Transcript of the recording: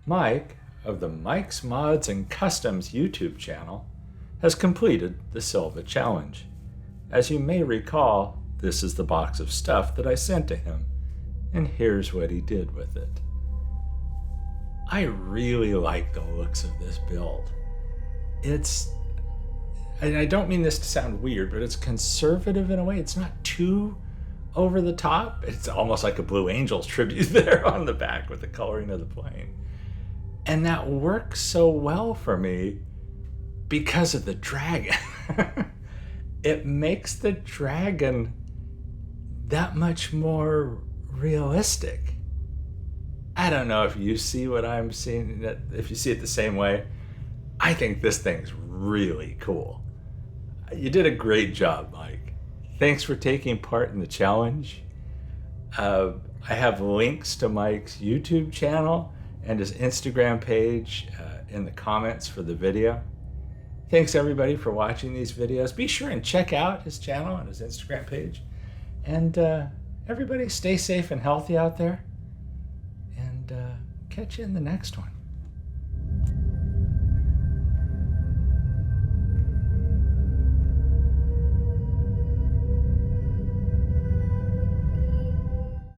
Mike of the Mike's Mods and Customs YouTube channel has completed the Silva challenge. As you may recall, this is the box of stuff that I sent to him, and here's what he did with it. I really like the looks of this build. And I don't mean this to sound weird, but it's conservative in a way. It's not too over the top. It's almost like a Blue Angels tribute there on the back with the coloring of the plane. And that works so well for me because of the dragon. It makes the dragon that much more realistic. I don't know if you see what I'm seeing, if you see it the same way. I think this thing's really cool. You did a great job, Mike. Thanks for taking part in the challenge. I have links to Mike's YouTube channel and his Instagram page in the comments for the video. Thanks everybody for watching these videos. Be sure and check out his channel and his Instagram page. And everybody stay safe and healthy out there. And catch you in the next one.